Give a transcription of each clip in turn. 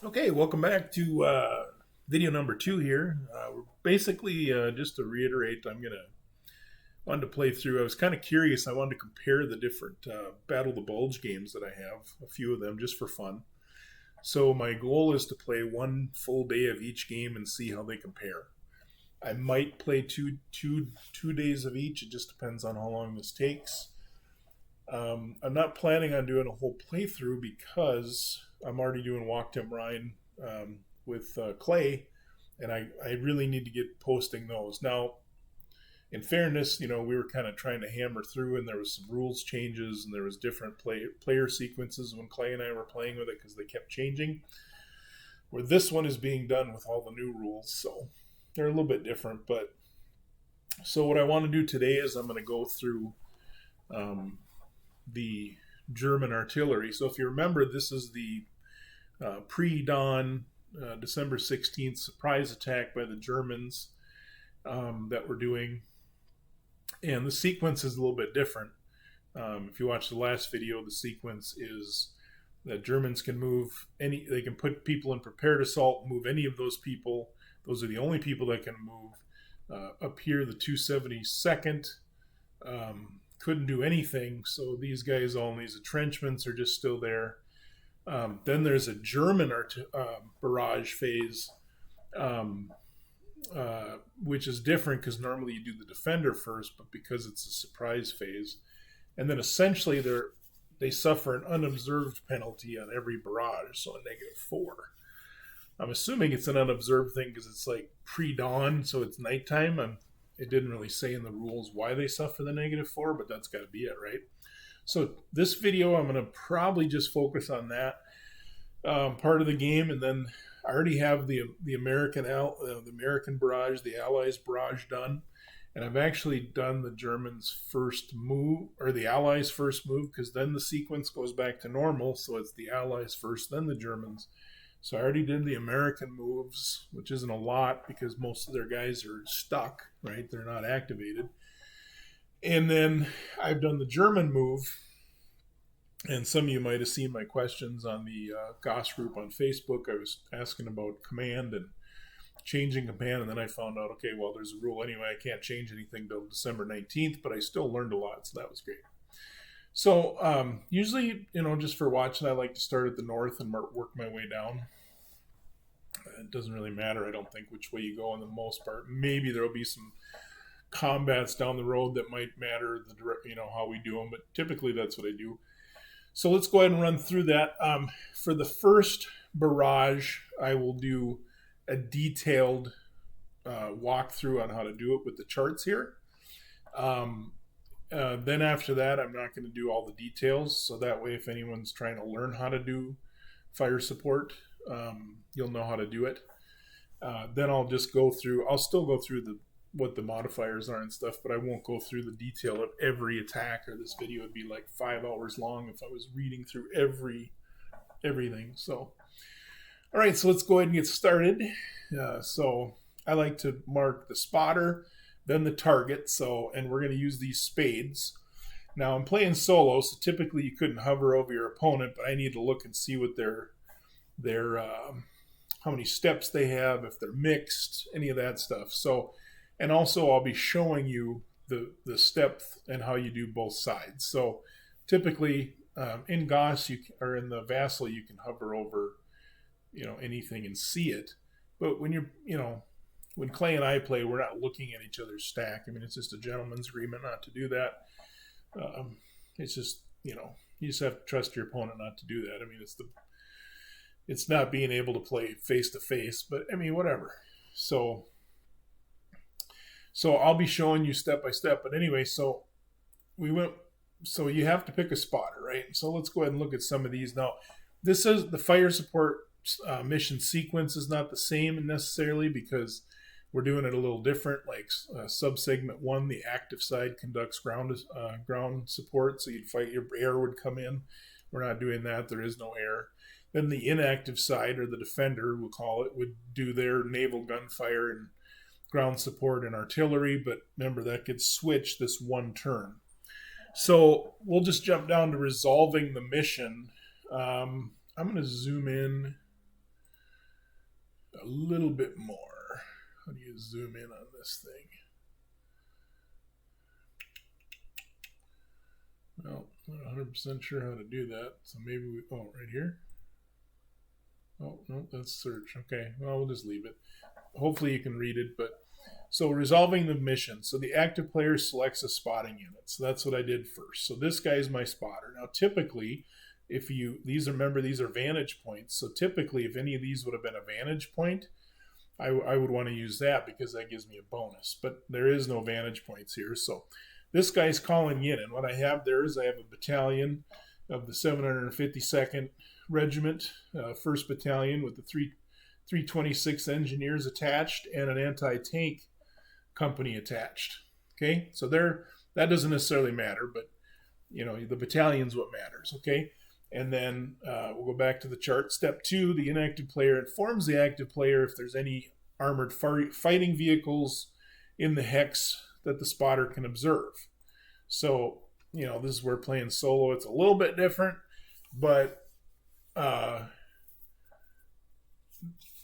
Okay, welcome back to video number 2 here. We're basically, just to reiterate, wanted to play through. I was kind of curious. I wanted to compare the different Battle of the Bulge games that I have, a few of them, just for fun. So my goal is to play one full day of each game and see how they compare. I might play two days of each. It just depends on how long this takes. I'm not planning on doing a whole playthrough because I'm already doing Wacht Am Rhein with Clay, and I really need to get posting those. Now, in fairness, we were kind of trying to hammer through, and there was some rules changes, and there was different player sequences when Clay and I were playing with it because they kept changing. Where this one is being done with all the new rules, so they're a little bit different. But so what I want to do today is I'm going to go through the German artillery. So if you remember, this is the Predawn December 16th surprise attack by the Germans that we're doing. And the sequence is a little bit different. If you watch the last video, the sequence is that Germans can move they can put people in prepared assault, move any of those people. Those are the only people that can move. Up here, the 272nd couldn't do anything, so these guys all in these entrenchments are just still there. Then there's a German barrage phase, which is different because normally you do the defender first, but because it's a surprise phase. And then essentially they suffer an unobserved penalty on every barrage, so a -4. I'm assuming it's an unobserved thing because it's like pre-dawn, so it's nighttime. It didn't really say in the rules why they suffer the -4, but that's got to be it, right? So this video, I'm going to probably just focus on that part of the game, and then I already have the American barrage, the Allies barrage done, and I've actually done the Germans' first move, or the Allies' first move, because then the sequence goes back to normal, so it's the Allies first, then the Germans. So I already did the American moves, which isn't a lot because most of their guys are stuck, right? They're not activated. And then I've done the German move. And some of you might have seen my questions on the Goss group on Facebook. I was asking about command and changing command, and then I found out, okay, well, there's a rule anyway. I can't change anything till December 19th, but I still learned a lot, so that was great. So usually, just for watching, I like to start at the north and work my way down. It doesn't really matter, I don't think, which way you go in the most part. Maybe there'll be some combats down the road that might matter, how we do them, but typically that's what I do. So let's go ahead and run through that. For the first barrage, I will do a detailed walkthrough on how to do it with the charts here. Then after that, I'm not going to do all the details, so that way if anyone's trying to learn how to do fire support, you'll know how to do it. Then I'll still go through what the modifiers are and stuff, but I won't go through the detail of every attack, or this video would be like 5 hours long if I was reading through everything. So, all right, so let's go ahead and get started. So I like to mark the spotter, then the target. And we're going to use these spades. Now I'm playing solo, so typically you couldn't hover over your opponent, but I need to look and see what their how many steps they have, if they're mixed, any of that stuff. So, and also I'll be showing you the step and how you do both sides. So typically in Goss or in the Vassal, you can hover over anything and see it. But when when Clay and I play, we're not looking at each other's stack. I mean, it's just a gentleman's agreement not to do that. It's just, you just have to trust your opponent not to do that. I mean, it's not being able to play face to face, but I mean, whatever. So I'll be showing you step by step. But anyway, so you have to pick a spotter, right? So let's go ahead and look at some of these. Now, this is the fire support mission sequence is not the same necessarily because we're doing it a little different. Like subsegment 1, the active side conducts ground support. So you'd fight, your air would come in. We're not doing that. There is no air. Then the inactive side, or the defender, we'll call it, would do their naval gunfire and ground support and artillery. But remember, that gets switched this one turn. So we'll just jump down to resolving the mission. I'm going to zoom in a little bit more. How do you zoom in on this thing? Well, I'm not 100% sure how to do that. So maybe we, oh, right here. Oh, no, that's search. Okay, well, we'll just leave it. Hopefully you can read it, but so resolving the mission. So the active player selects a spotting unit. So that's what I did first. So this guy is my spotter. Now, typically, if you, remember, these are vantage points. So typically, if any of these would have been a vantage point, I would want to use that because that gives me a bonus. But there is no vantage points here. So this guy's calling in. And what I have there is I have a battalion of the 752nd Regiment, 1st Battalion with the 326 engineers attached and an anti-tank company attached. Okay, so that doesn't necessarily matter, but you know, the battalion's what matters. Okay, and then we'll go back to the chart. Step 2, the inactive player informs the active player if there's any armored fighting vehicles in the hex that the spotter can observe. So, you know, this is where playing solo, it's a little bit different, but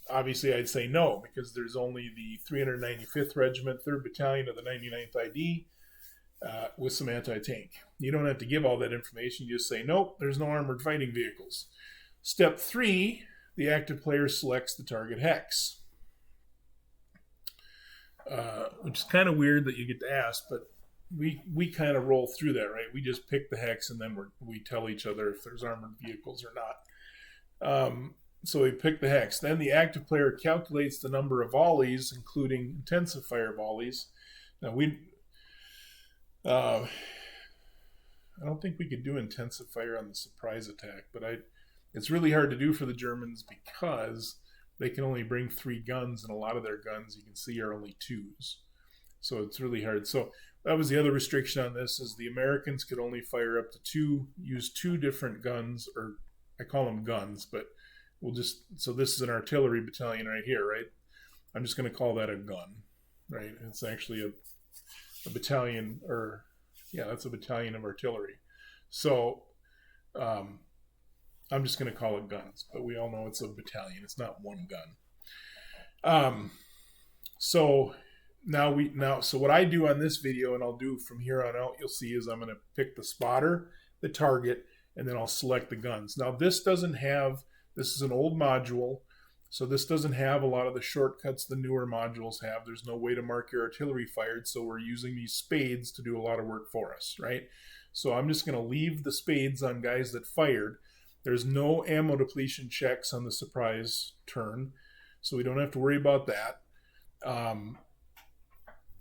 obviously I'd say no, because there's only the 395th Regiment, 3rd Battalion of the 99th ID with some anti-tank. You don't have to give all that information. You just say, nope, there's no armored fighting vehicles. Step 3, the active player selects the target hex. Which is kind of weird that you get to ask, but we kind of roll through that, right? We just pick the hex and then we tell each other if there's armored vehicles or not. So we pick the hex. Then the active player calculates the number of volleys, including intensive fire volleys. Now I don't think we could do intensive fire on the surprise attack, but it's really hard to do for the Germans because they can only bring 3 guns, and a lot of their guns you can see are only 2s. So it's really hard. So that was the other restriction on this, is the Americans could only fire up to use 2 different guns, or I call them guns, but so this is an artillery battalion right here, right? I'm just going to call that a gun, right? It's actually a battalion, or yeah, that's a battalion of artillery. So I'm just going to call it guns, but we all know it's a battalion. It's not one gun. So what I do on this video, and I'll do from here on out, you'll see, is I'm going to pick the spotter, the target, and then I'll select the guns. Now this is an old module, so this doesn't have a lot of the shortcuts the newer modules have. There's no way to mark your artillery fired, so we're using these spades to do a lot of work for us, right? So I'm just going to leave the spades on guys that fired. There's no ammo depletion checks on the surprise turn, so we don't have to worry about that.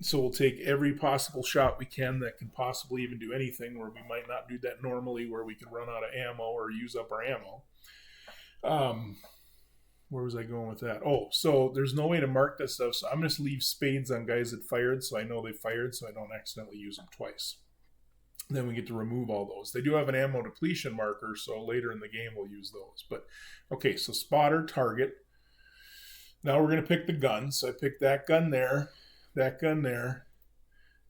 So we'll take every possible shot we can that can possibly even do anything, where we might not do that normally, where we can run out of ammo or use up our ammo. Where was I going with that? Oh, so there's no way to mark this stuff, so I'm going to leave spades on guys that fired, so I know they fired, so I don't accidentally use them twice. Then we get to remove all those. They do have an ammo depletion marker, so later in the game we'll use those. But okay, so spotter, target. Now we're going to pick the guns. So I picked that gun there,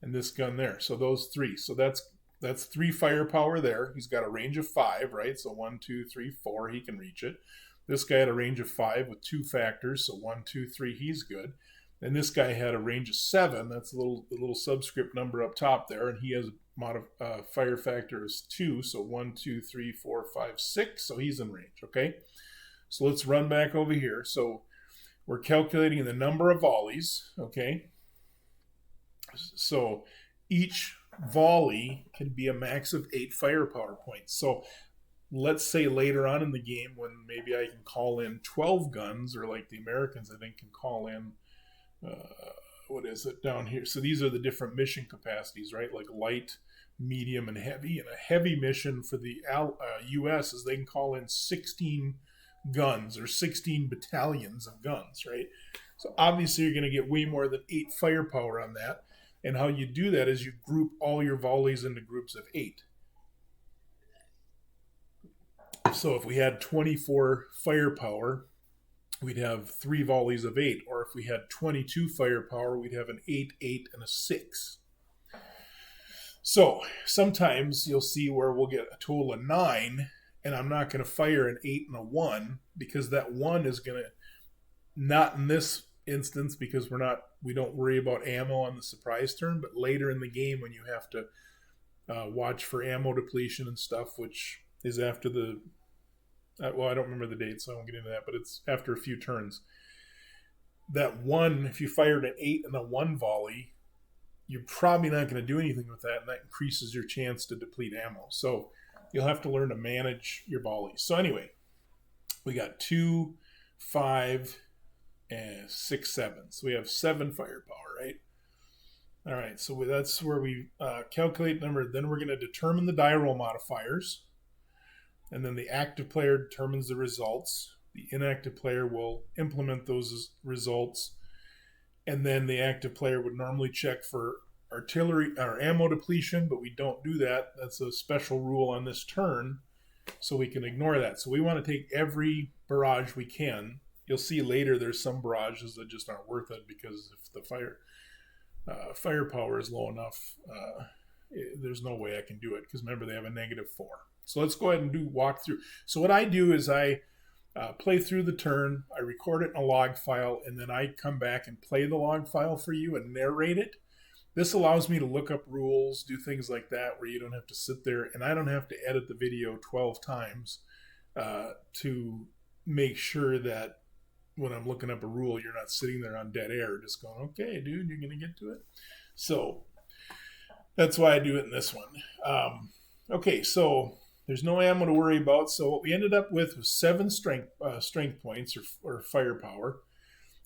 and this gun there. So those 3. So that's 3 firepower there. He's got a range of 5, right? So 1, 2, 3, 4, he can reach it. This guy had a range of 5 with 2 factors, so 1, 2, 3, he's good. And this guy had a range of 7. That's the little subscript number up top there, and he has a fire factor is 2, so 1, 2, 3, 4, 5, 6, so he's in range, okay? So let's run back over here. So we're calculating the number of volleys, okay? So each volley can be a max of 8 firepower points. So let's say later on in the game, when maybe I can call in 12 guns, or like the Americans I think can call in what is it down here? So these are the different mission capacities, right? Like light, medium, and heavy. And a heavy mission for the U.S. is they can call in 16 guns, or 16 battalions of guns, right? So obviously you're going to get way more than 8 firepower on that. And how you do that is you group all your volleys into groups of 8. So if we had 24 firepower, we'd have 3 volleys of 8. Or if we had 22 firepower, we'd have an 8, 8, and a 6. So sometimes you'll see where we'll get a total of 9, and I'm not going to fire an 8 and a 1, because that 1 is going to Not in this instance because we don't worry about ammo on the surprise turn, but later in the game when you have to watch for ammo depletion and stuff, which is after the well, I don't remember the date, so I won't get into that, but it's after a few turns. That one, if you fired an 8 and a 1 volley, you're probably not going to do anything with that, and that increases your chance to deplete ammo. So you'll have to learn to manage your volleys. So anyway, we got 2, 5, and 6, 7. So we have 7 firepower, right? All right, so that's where we calculate number. Then we're going to determine the die roll modifiers. And then the active player determines the results. The inactive player will implement those results. And then the active player would normally check for artillery or ammo depletion, but we don't do that. That's a special rule on this turn, so we can ignore that. So we want to take every barrage we can. You'll see later there's some barrages that just aren't worth it because if the firepower is low enough, there's no way I can do it because remember they have a -4. So let's go ahead and do walkthrough. So what I do is I play through the turn, I record it in a log file, and then I come back and play the log file for you and narrate it. This allows me to look up rules, do things like that where you don't have to sit there, and I don't have to edit the video 12 times to make sure that when I'm looking up a rule, you're not sitting there on dead air just going, okay, dude, you're going to get to it. So that's why I do it in this one. Okay, so there's no ammo to worry about. So what we ended up with was 7 strength points or firepower.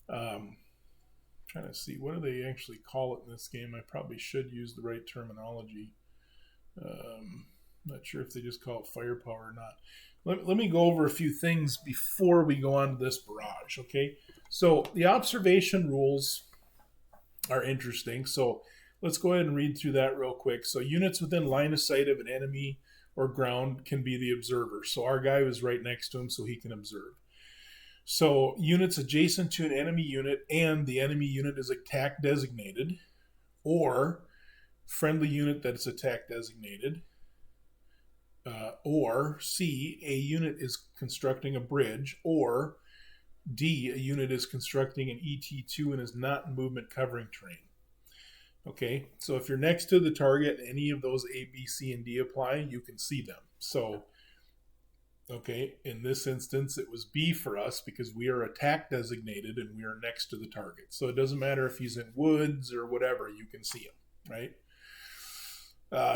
Trying to see, what do they actually call it in this game? I probably should use the right terminology. Not sure if they just call it firepower or not. Let me go over a few things before we go on to this barrage, okay? So the observation rules are interesting. So let's go ahead and read through that real quick. So units within line of sight of an enemy or ground can be the observer. So our guy was right next to him, so he can observe. So units adjacent to an enemy unit and the enemy unit is attack designated, or friendly unit that is attack designated, or C, a unit is constructing a bridge, or D, a unit is constructing an ET2 and is not in movement covering terrain. Okay, so if you're next to the target, any of those A, B, C, and D apply, you can see them. So, okay, in this instance, it was B for us because we are attack designated and we are next to the target. So it doesn't matter if he's in woods or whatever, you can see him, right?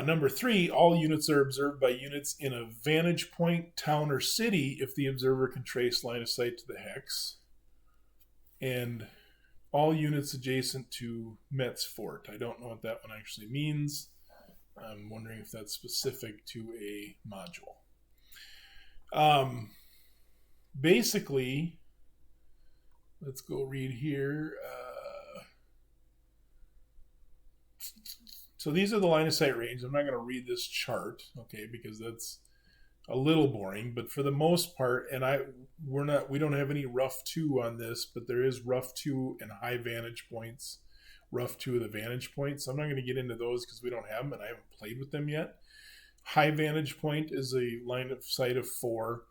Number 3, all units are observed by units in a vantage point, town, or city if the observer can trace line of sight to the hex. And all units adjacent to Metz Fort. I don't know what that one actually means. I'm wondering if that's specific to a module. Basically, let's go read here. So these are the line of sight range. I'm not going to read this chart, okay, because that's a little boring. But for the most part, and we don't have any rough 2 on this, but there is rough 2 and high vantage points. Rough 2 of the vantage points. I'm not going to get into those because we don't have them and I haven't played with them yet. High vantage point is a line of sight of 4.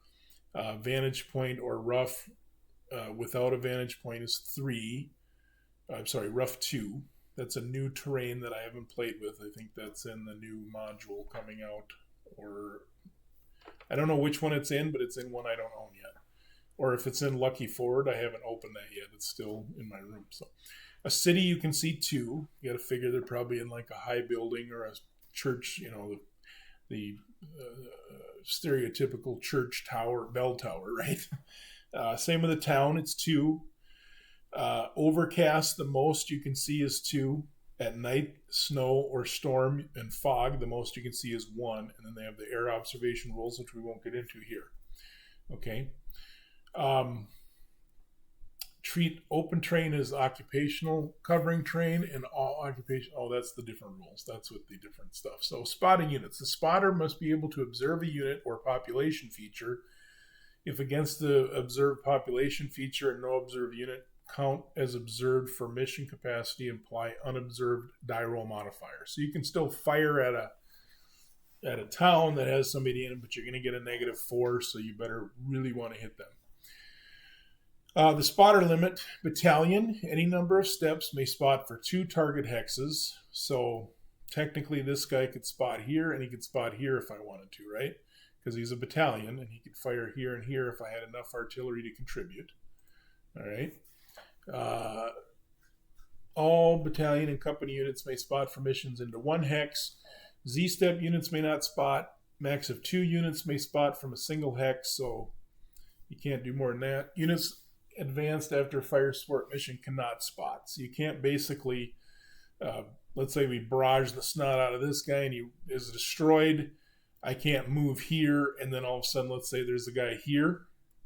Vantage point or rough without a vantage point is 3. I'm sorry, rough 2. That's a new terrain that I haven't played with. I think that's in the new module coming out, or I don't know which one it's in, but it's in one I don't own yet. Or if it's in Lucky Ford, I haven't opened that yet. It's still in my room. So a city, you can see 2. You got to figure they're probably in like a high building or a church, you know, the stereotypical church tower, bell tower, right? Same with the town, it's 2. Overcast, the most you can see is 2. At night, snow or storm and fog, the most you can see is 1. And then they have the air observation rules, which we won't get into here. Okay. Treat open terrain as occupational covering terrain, and all occupation. Oh, that's the different rules. That's with the different stuff. So spotting units. The spotter must be able to observe a unit or population feature. If against the observed population feature and no observed unit count as observed for mission capacity, apply unobserved die roll modifier. So you can still fire at a town that has somebody in it, but you're going to get a -4, so you better really want to hit them. The spotter limit battalion, any number of steps may spot for 2 target hexes. So technically this guy could spot here and he could spot here if I wanted to, right? Because he's a battalion and he could fire here and here if I had enough artillery to contribute. All right. All battalion and company units may spot for missions into 1 hex. Z-step units may not spot. Max of 2 units may spot from a single hex, so you can't do more than that. Units advanced after fire support mission cannot spot. So you can't basically, let's say we barrage the snot out of this guy and he is destroyed. I can't move here, and then all of a sudden, let's say there's a guy here.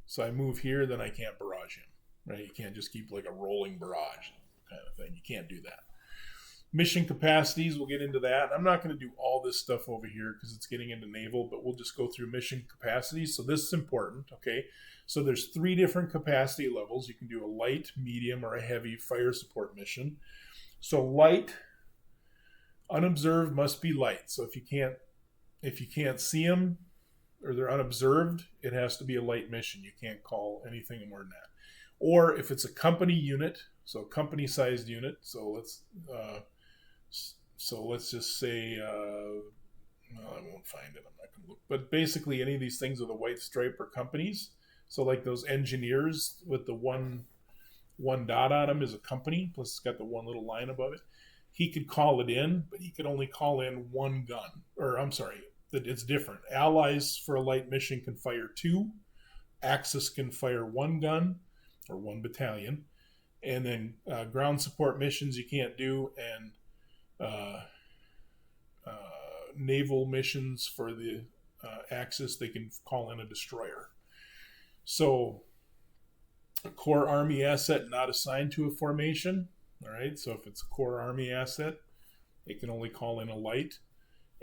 So I move here, then I can't barrage him, right? You can't just keep like a rolling barrage kind of thing. You can't do that. Mission capacities, we'll get into that. I'm not going to do all this stuff over here because it's getting into naval, but we'll just go through mission capacities. So this is important, okay? So there's 3 different capacity levels. You can do a light, medium, or a heavy fire support mission. So light, unobserved must be light. So if you can't see them or they're unobserved, it has to be a light mission. You can't call anything more than that. Or if it's a company unit, so a company-sized unit. So let's just say, well, I won't find it. I'm not going to look. But basically, any of these things with a white stripe are companies. So like those engineers with the one dot on them is a company. Plus it's got the one little line above it. He could call it in, but he could only call in 1 gun. Or I'm sorry, it's different. Allies for a light mission can fire 2. Axis can fire 1 gun or 1 battalion. And then ground support missions you can't do, and naval missions for the Axis, they can call in a destroyer. So a core army asset not assigned to a formation. All right, so if it's a core army asset, it can only call in a light.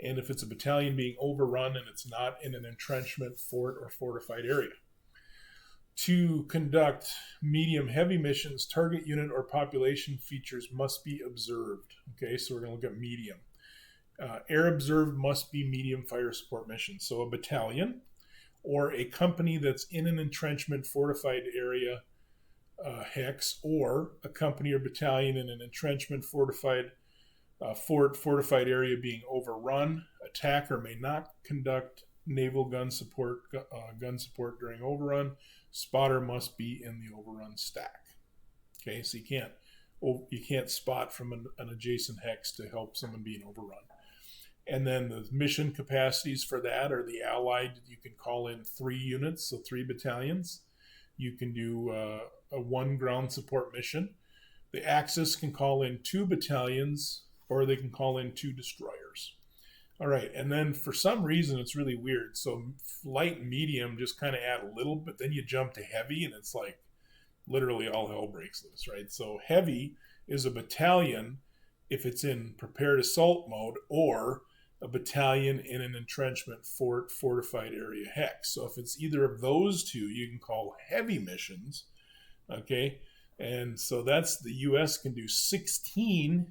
And if it's a battalion being overrun and it's not in an entrenchment, fort, or fortified area. To conduct medium-heavy missions, target unit or population features must be observed. Okay, so we're going to look at medium. Air observed must be medium fire support missions. So a battalion or a company that's in an entrenchment, fortified area hex, or a company or battalion in an entrenchment, fortified fortified area being overrun. Attacker may not conduct naval gun support during overrun. Spotter must be in the overrun stack. Okay, so you can't spot from an adjacent hex to help someone being overrun. And then the mission capacities for that are the Allied. You can call in 3 units, so 3 battalions. You can do a 1 ground support mission. The Axis can call in 2 battalions, or they can call in 2 destroyers. All right, and then for some reason it's really weird. So light and medium just kind of add a little, but then you jump to heavy, and it's like literally all hell breaks loose, right? So heavy is a battalion if it's in prepared assault mode, or a battalion in an entrenchment, fort, fortified area hex. So if it's either of those 2, you can call heavy missions, okay? And so that's the U.S. can do 16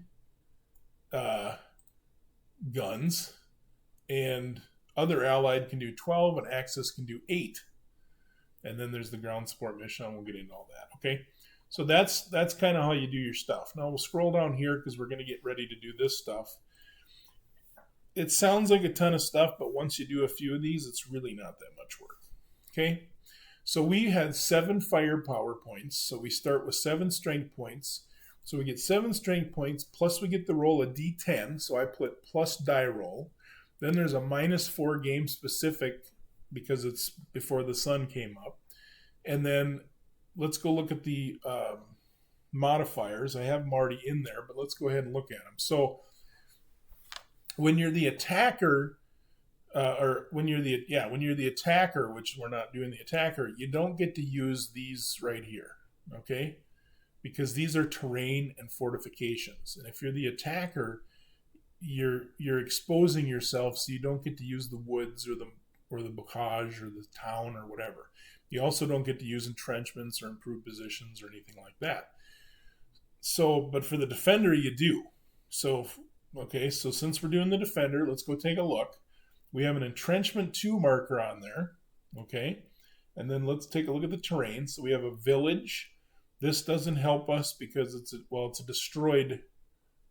guns, and other Allied can do 12, and Axis can do 8. And then there's the ground support mission, and we'll get into all that, okay? So that's kind of how you do your stuff. Now we'll scroll down here because we're going to get ready to do this stuff. It sounds like a ton of stuff, but once you do a few of these, it's really not that much work, okay? So we had 7 firepower points, so we start with 7 strength points. So we get 7 strength points, plus we get to roll a d10, so I put plus die roll. Then there's a -4 game specific because it's before the sun came up. And then let's go look at the modifiers. I have them already in there, but let's go ahead and look at them. So when you're the attacker, when you're the attacker, which we're not doing the attacker, you don't get to use these right here, okay? Because these are terrain and fortifications. And if you're the attacker, you're exposing yourself, so you don't get to use the woods or the bocage or the town or whatever. You also don't get to use entrenchments or improved positions or anything like that. So, but for the defender, you do. So, okay, so since we're doing the defender, let's go take a look. We have an entrenchment 2 marker on there, okay? And then let's take a look at the terrain. So we have a village. This doesn't help us because it's a destroyed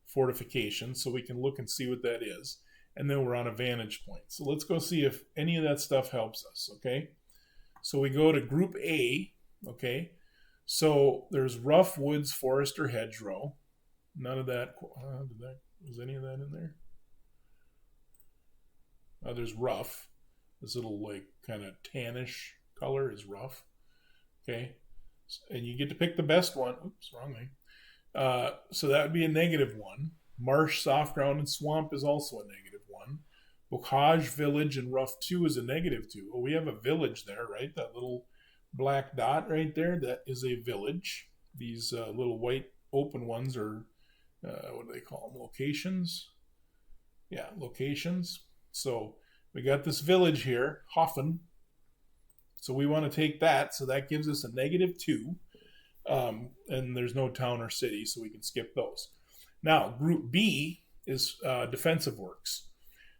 fortification, so we can look and see what that is. And then we're on a vantage point. So let's go see if any of that stuff helps us, okay? So we go to Group A, okay? So there's rough woods, forest, or hedgerow. None of that, was any of that in there? There's rough. This little like kind of tannish color is rough, okay? And you get to pick the best one. Oops, wrong thing. So that would be a -1. Marsh, soft ground, and swamp is also a -1. Bocage, village, and rough 2 is a -2. Well, we have a village there, right? That little black dot right there, that is a village. These little white open ones are, what do they call them? Locations? Yeah, locations. So we got this village here, Hoffen. So we want to take that. So that gives us a -2. And there's no town or city, so we can skip those. Now, Group B is defensive works.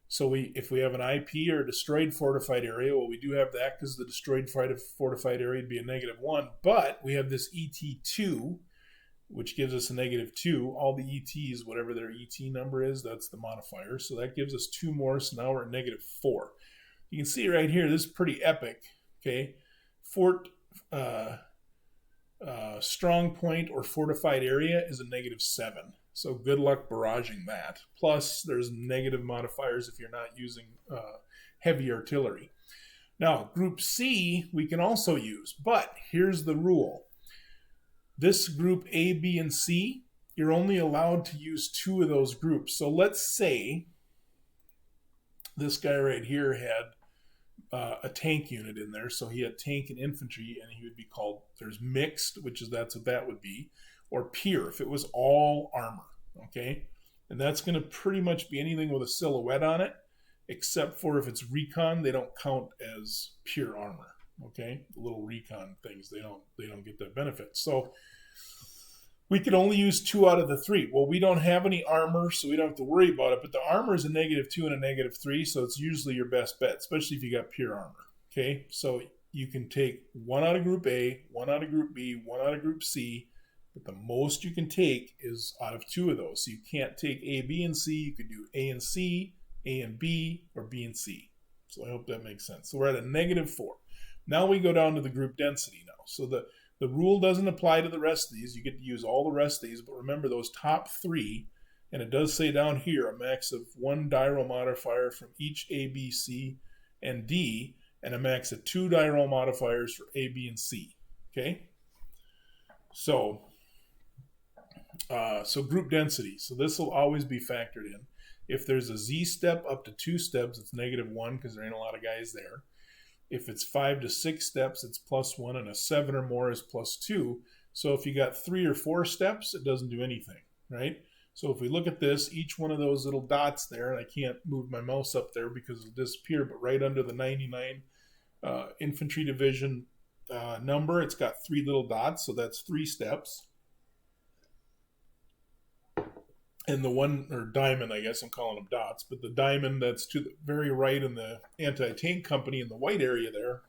So if we have an IP or a destroyed fortified area, well, we do have that because the destroyed fortified area would be a -1. But we have this ET2, which gives us a -2. All the ETs, whatever their ET number is, that's the modifier. So that gives us 2 more, so now we're at -4. You can see right here, this is pretty epic, okay? Strong point or fortified area is a -7. So good luck barraging that. Plus, there's negative modifiers if you're not using heavy artillery. Now, Group C, we can also use, but here's the rule. This Group A, B, and C, you're only allowed to use 2 of those groups. So let's say this guy right here had a tank unit in there, so he had tank and infantry, and he would be called, there's mixed, which is that's what that would be, or pure if it was all armor, okay? And that's going to pretty much be anything with a silhouette on it, except for if it's recon, they don't count as pure armor, okay? The little recon things, they don't get that benefit. So we could only use 2 out of the 3. Well, we don't have any armor, so we don't have to worry about it. But the armor is a -2 and a -3, so it's usually your best bet, especially if you got pure armor. Okay, so you can take 1 out of Group A, 1 out of Group B, 1 out of Group C, but the most you can take is out of 2 of those. So you can't take A, B, and C. You could do A and C, A and B, or B and C. So I hope that makes sense. So we're at a -4. Now we go down to the group density now. So the rule doesn't apply to the rest of these. You get to use all the rest of these, but remember those top 3, and it does say down here a max of 1 die roll modifier from each A, B, C, and D, and a max of 2 die roll modifiers for A, B, and C. Okay? So group density. So this will always be factored in. If there's a Z step up to 2 steps, it's -1 because there ain't a lot of guys there. If it's 5 to 6 steps, it's +1, and a 7 or more is +2. So if you got 3 or 4 steps, it doesn't do anything, right? So if we look at this, each one of those little dots there, and I can't move my mouse up there because it'll disappear, but right under the 99 infantry division number, it's got 3 little dots, so that's 3 steps. And the one, or diamond, I guess I'm calling them dots, but the diamond that's to the very right in the anti-tank company in the white area there,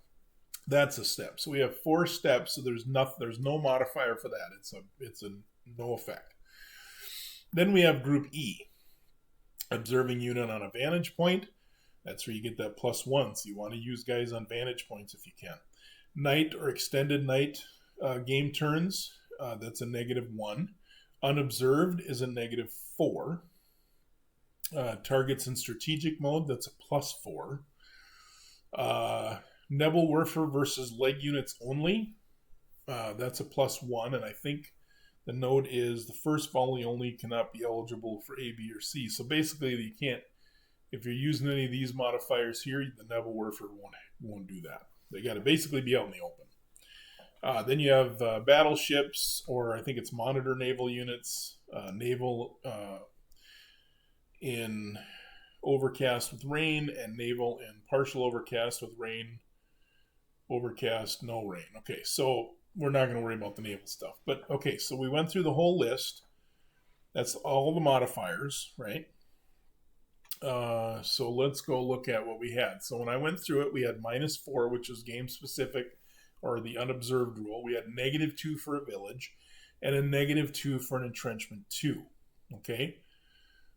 that's a step. So we have 4 steps, so there's no modifier for that. It's a no effect. Then we have Group E, observing unit on a vantage point. That's where you get that +1, so you want to use guys on vantage points if you can. Night or extended night game turns, that's a -1. Unobserved is a -4. Targets in strategic mode, that's a +4. Nebelwerfer versus leg units only, that's a +1. And I think the note is the first volley only cannot be eligible for A, B, or C. So basically you can't, if you're using any of these modifiers here, the Nebelwerfer won't do that. They got to basically be out in the open. Then you have battleships, or I think it's monitor naval units, naval in overcast with rain, and naval in partial overcast with rain, overcast, no rain. Okay, so we're not going to worry about the naval stuff. But okay, so we went through the whole list. That's all the modifiers, right? So let's go look at what we had. So when I went through it, we had -4, which was game specific. or the unobserved rule. We had -2 for a village and a -2 for an entrenchment 2. Okay?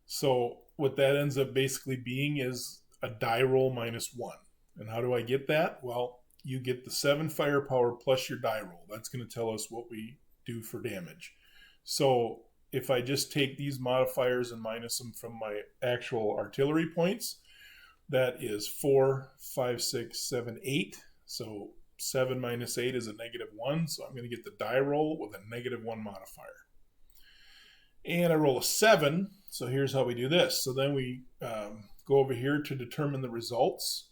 So what that ends up basically being is a die roll -1. And how do I get that? Well, you get the 7 firepower plus your die roll. That's going to tell us what we do for damage. So if I just take these modifiers and minus them from my actual artillery points, that is 4, 5, 6, 7, 8. So 7 minus 8 is a -1. So I'm going to get the die roll with a -1 modifier. And I roll a 7. So here's how we do this. So then we go over here to determine the results.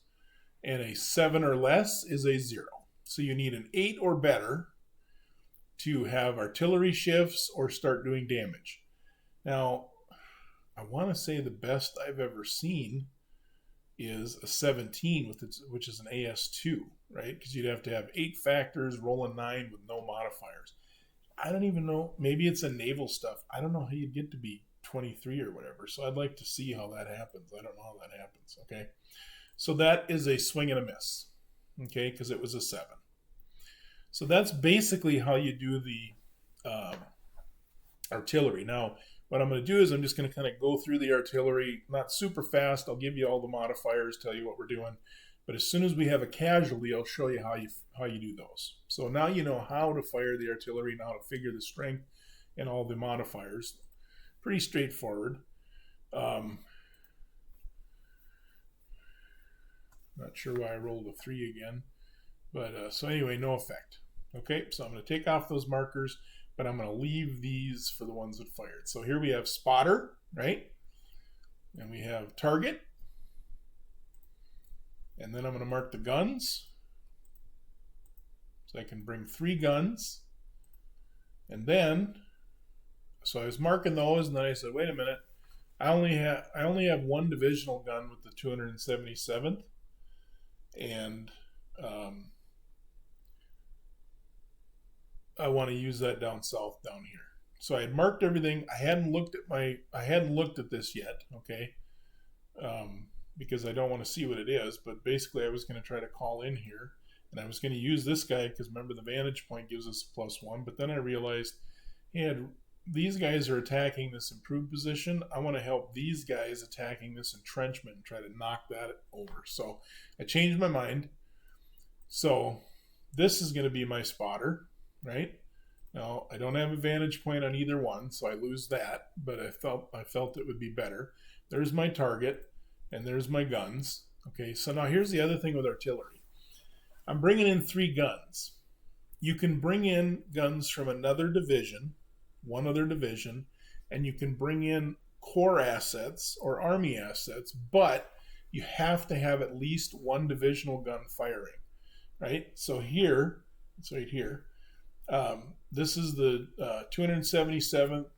And a 7 or less is a 0. So you need an 8 or better to have artillery shifts or start doing damage. Now, I want to say the best I've ever seen is a 17, which is an AS2, right? Because you'd have to have 8 factors, roll a 9 with no modifiers. I don't even know. Maybe it's a naval stuff. I don't know how you'd get to be 23 or whatever. So I'd like to see how that happens. I don't know how that happens, okay? So that is a swing and a miss, okay, because it was a 7. So that's basically how you do the artillery. Now, what I'm going to do is I'm just going to kind of go through the artillery, not super fast. I'll give you all the modifiers, tell you what we're doing. But as soon as we have a casualty, I'll show you how you do those. So now you know how to fire the artillery and how to figure the strength and all the modifiers. Pretty straightforward. Not sure why I rolled a 3 again. But so anyway, no effect. Okay, so I'm going to take off those markers, but I'm going to leave these for the ones that fired. So here we have spotter, right? And we have target. And then I'm going to mark the guns. So I can bring 3 guns. And then, so I was marking those, and then I said, wait a minute. I only have 1 divisional gun with the 277th. And I want to use that down south down here. So I had marked everything. I hadn't looked at this yet, okay? Because I don't want to see what it is, but basically I was going to try to call in here, and I was going to use this guy because remember the vantage point gives us a +1, but then I realized, hey, these guys are attacking this improved position. I want to help these guys attacking this entrenchment and try to knock that over. So I changed my mind. So this is going to be my spotter, right? Now, I don't have a vantage point on either one, so I lose that, but I felt it would be better. There's my target, and there's my guns. Okay, so now here's the other thing with artillery. I'm bringing in 3 guns. You can bring in guns from another division, one other division, and you can bring in corps assets or army assets, but you have to have at least 1 divisional gun firing, right? So here, it's right here. This is the 277th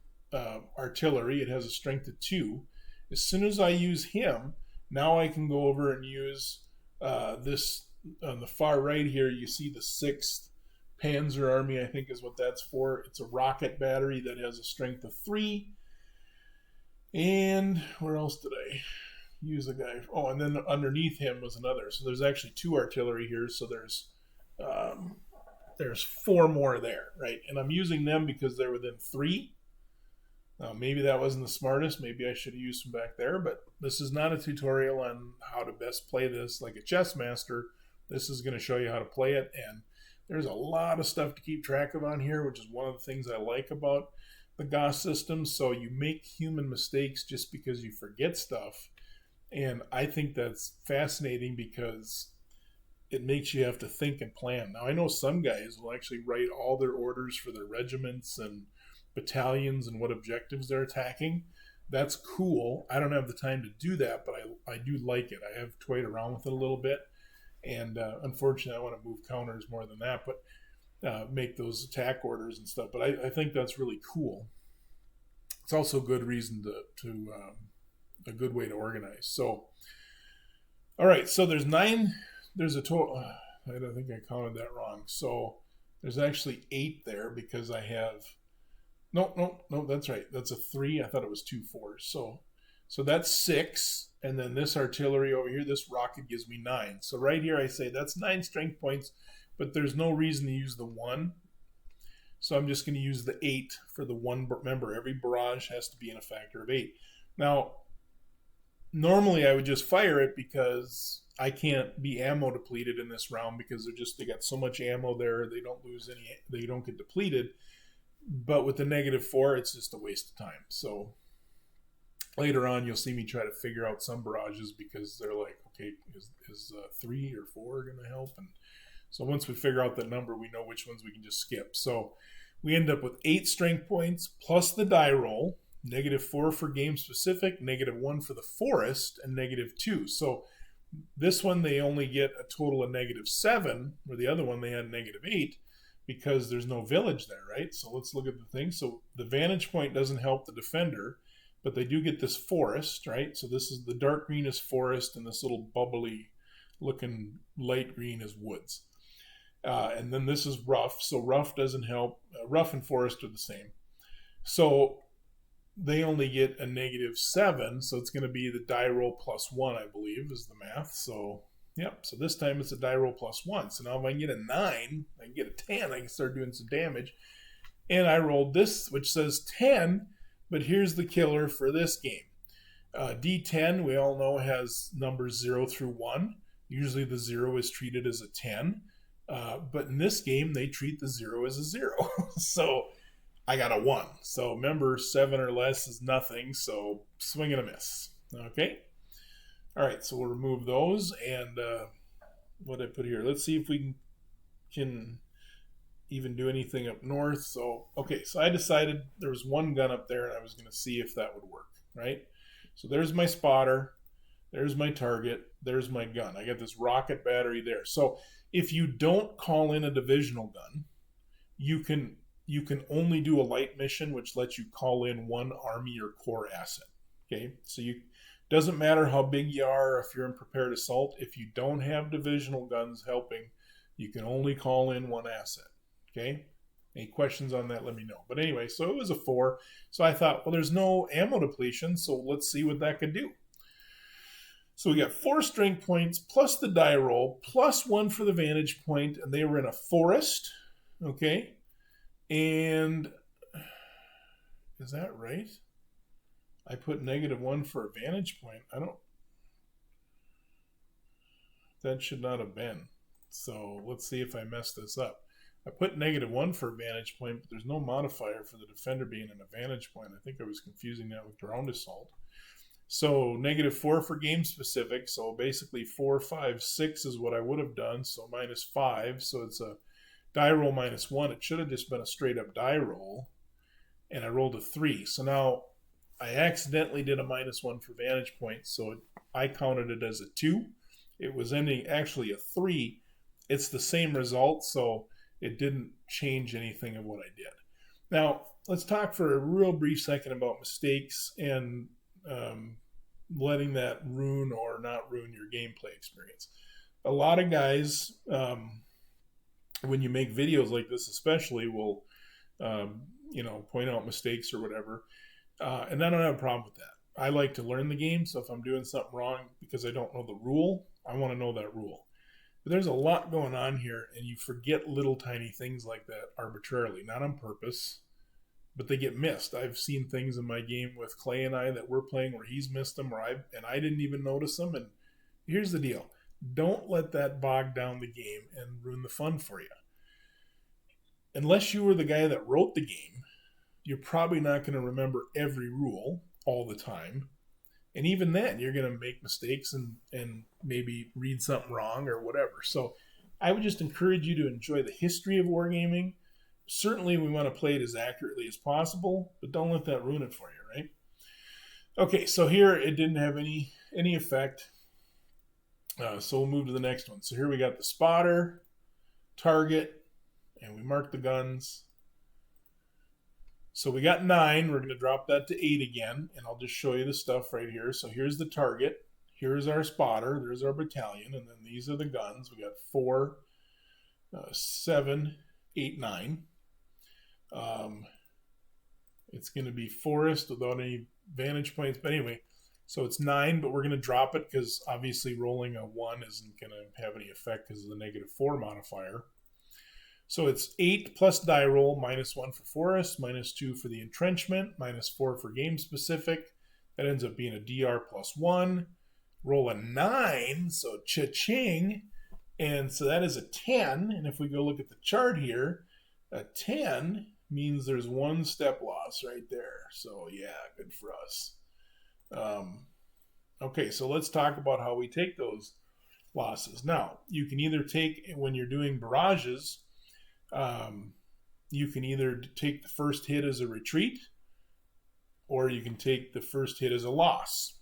artillery. It has a strength of 2. As soon as I use him, now I can go over and use this on the far right here. You see the 6th Panzer Army, I think is what that's for. It's a rocket battery that has a strength of 3. And where else did I use a guy? Oh, and then underneath him was another. So there's actually 2 artillery here. So there's 4 more there, right? And I'm using them because they're within 3. Now, maybe that wasn't the smartest. Maybe I should have used them back there, but this is not a tutorial on how to best play this like a chess master. This is going to show you how to play it, and there's a lot of stuff to keep track of on here, which is one of the things I like about the GOS system. So you make human mistakes just because you forget stuff, and I think that's fascinating because it makes you have to think and plan. Now, I know some guys will actually write all their orders for their regiments and battalions and what objectives they're attacking. That's cool. I don't have the time to do that, but I do like it. I have toyed around with it a little bit, and unfortunately I want to move counters more than that, but make those attack orders and stuff. But I think that's really cool. It's also a good reason to a good way to organize. So, all right, so there's a total, I don't think I counted that wrong. So there's actually 8 there because I have, no, that's right. That's a 3. I thought it was 2 4s. So that's 6. And then this artillery over here, this rocket gives me 9. So right here I say that's 9 strength points but there's no reason to use the 1. So I'm just going to use the 8 for the 1. Remember, every barrage has to be in a factor of 8. Now, normally I would just fire it because I can't be ammo depleted in this round because they got so much ammo there, they don't get depleted. But with the -4, it's just a waste of time. So later on, you'll see me try to figure out some barrages because they're like, okay, is 3 or 4 going to help? And so once we figure out that number, we know which ones we can just skip. So we end up with 8 strength points plus the die roll, -4 for game specific, -1 for the forest, and -2. So this one, they only get a total of -7, where the other one they had -8 because there's no village there, right? So let's look at the thing. So the vantage point doesn't help the defender, but they do get this forest, right? So this is the dark green is forest, and this little bubbly looking light green is woods. And then this is rough, so rough doesn't help. Rough and forest are the same. So they only get a -7, so it's going to be the die roll +1, I believe, is the math. So, yep, so this time it's a die roll +1. So now if I can get a 9, I can get a 10, I can start doing some damage. And I rolled this, which says 10, but here's the killer for this game. D10, we all know, has numbers 0 through 1. Usually the 0 is treated as a 10. But in this game, they treat the 0 as a 0. So I got a 1. So remember, 7 or less is nothing. So swing and a miss. Okay. All right. So we'll remove those. And what did I put here? Let's see if we can even do anything up north. So, okay. So I decided there was one gun up there, and I was going to see if that would work. Right. So there's my spotter. There's my target. There's my gun. I got this rocket battery there. So if you don't call in a divisional gun, you can only do a light mission, which lets you call in 1 army or corps asset. Okay, so doesn't matter how big you are, if you're in prepared assault, if you don't have divisional guns helping, you can only call in 1 asset. Okay, any questions on that, let me know. But anyway, so it was a 4. So I thought, well, there's no ammo depletion, so let's see what that could do. So we got 4 strength points plus the die roll plus 1 for the vantage point, and they were in a forest. Okay. And is that right? I put -1 for a vantage point. That should not have been. So let's see if I messed this up. I put -1 for a vantage point, but there's no modifier for the defender being in a vantage point. I think I was confusing that with ground assault. So -4 for game specific. So basically 4, 5, 6 is what I would have done. So -5. So it's a die roll -1. It should have just been a straight up die roll. And I rolled a 3. So now I accidentally did a -1 for vantage point. So I counted it as a 2. It was ending actually a 3. It's the same result. So it didn't change anything of what I did. Now let's talk for a real brief second about mistakes and letting that ruin or not ruin your gameplay experience. A lot of guys, when you make videos like this especially, will point out mistakes or whatever, and I don't have a problem with that. I like to learn the game, so if I'm doing something wrong because I don't know the rule, I want to know that rule. But there's a lot going on here, and you forget little tiny things like that arbitrarily, not on purpose, but they get missed. I've seen things in my game with Clay and I that we're playing where he's missed them, and I didn't even notice them. And here's the deal. Don't let that bog down the game and ruin the fun for you. Unless you were the guy that wrote the game, you're probably not going to remember every rule all the time. And even then, you're going to make mistakes and maybe read something wrong or whatever. So I would just encourage you to enjoy the history of wargaming. Certainly, we want to play it as accurately as possible, but don't let that ruin it for you, right? Okay, so here it didn't have any effect. So we'll move to the next one. So here we got the spotter, target, and we mark the guns. So we got 9. We're going to drop that to 8 again, and I'll just show you the stuff right here. So here's the target. Here's our spotter. There's our battalion, and then these are the guns. We got 4, 7, 8, 9. It's going to be forest without any vantage points. But anyway, so it's 9, but we're going to drop it because obviously rolling a 1 isn't going to have any effect because of the -4 modifier. So it's 8 plus die roll, -1 for forest, -2 for the entrenchment, -4 for game specific. That ends up being a DR +1. Roll a 9, so cha-ching. And so that is a 10. And if we go look at the chart here, a 10 means there's 1 step loss right there. So yeah, good for us. Okay, so let's talk about how we take those losses. Now, you can either take, when you're doing barrages, you can either take the first hit as a retreat, or you can take the first hit as a loss.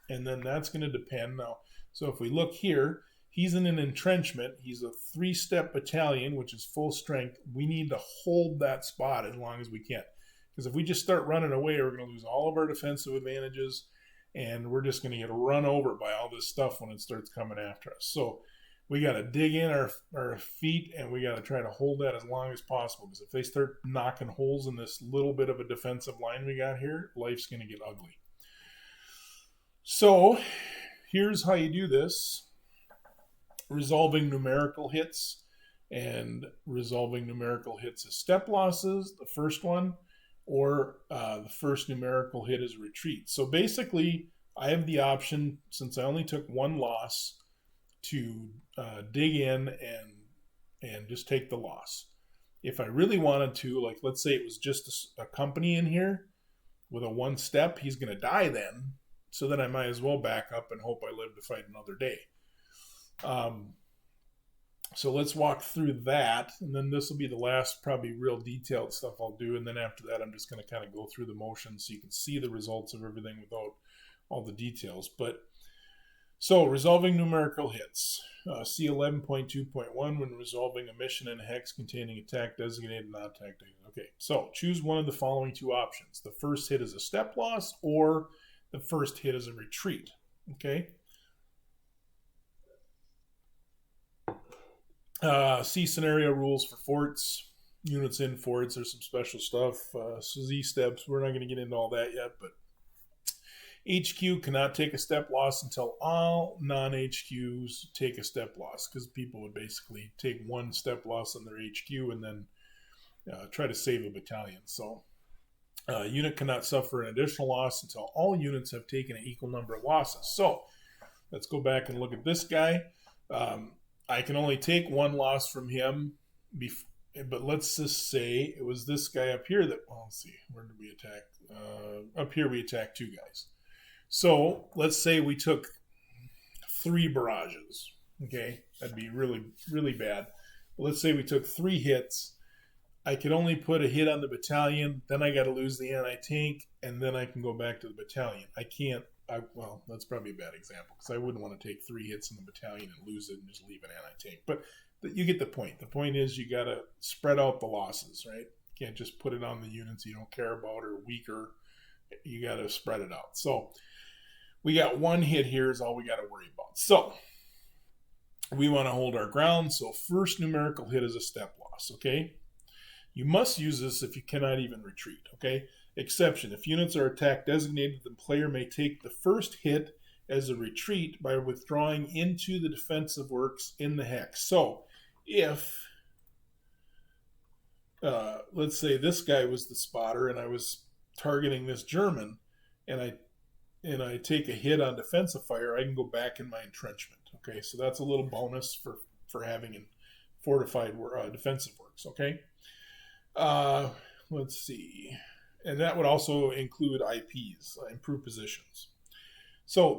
And then that's going to depend. Now, so if we look here, he's in an entrenchment. He's a 3-step battalion, which is full strength. We need to hold that spot as long as we can. Because if we just start running away, we're going to lose all of our defensive advantages, and we're just going to get run over by all this stuff when it starts coming after us. So we got to dig in our feet, and we got to try to hold that as long as possible. Because if they start knocking holes in this little bit of a defensive line we got here, life's going to get ugly. So here's how you do this. Resolving numerical hits, and resolving numerical hits as step losses, the first one, or the first numerical hit is retreat. So basically, I have the option, since I only took 1 loss, to dig in and just take the loss. If I really wanted to, like let's say it was just a company in here with a 1 step, he's going to die then. So then I might as well back up and hope I live to fight another day. So let's walk through that, and then this will be the last probably real detailed stuff I'll do, and then after that I'm just going to kind of go through the motions so you can see the results of everything without all the details. But so resolving numerical hits, see 11.2.1 when resolving a mission in a hex containing attack designated and non-attack designated. Okay, so choose one of the following 2 options. The first hit is a step loss, or the first hit is a retreat. Okay. See scenario rules for forts, units in forts. There's some special stuff. Z steps. We're not going to get into all that yet, but HQ cannot take a step loss until all non-HQs take a step loss, because people would basically take 1 step loss on their HQ and then try to save a battalion. So unit cannot suffer an additional loss until all units have taken an equal number of losses. So let's go back and look at this guy. I can only take 1 loss from him, but let's just say it was this guy up here that, well, let's see, where did we attack? Up here we attacked 2 guys. So let's say we took 3 barrages. Okay, that'd be really, really bad. But let's say we took 3 hits. I could only put a hit on the battalion, then I got to lose the anti-tank, and then I can go back to the battalion. I can't. Well, that's probably a bad example, because I wouldn't want to take 3 hits in the battalion and lose it and just leave an anti-tank. But you get the point. The point is you got to spread out the losses, right? You can't just put it on the units you don't care about or weaker. You got to spread it out. So we got 1 hit here is all we got to worry about. So we want to hold our ground. So first numerical hit is a step loss, okay? You must use this if you cannot even retreat, okay? Exception, if units are attack designated, the player may take the first hit as a retreat by withdrawing into the defensive works in the hex. So if, let's say this guy was the spotter and I was targeting this German, and I take a hit on defensive fire, I can go back in my entrenchment, okay? So that's a little bonus for having in fortified defensive works, okay? Let's see. And that would also include IPs, improved positions. So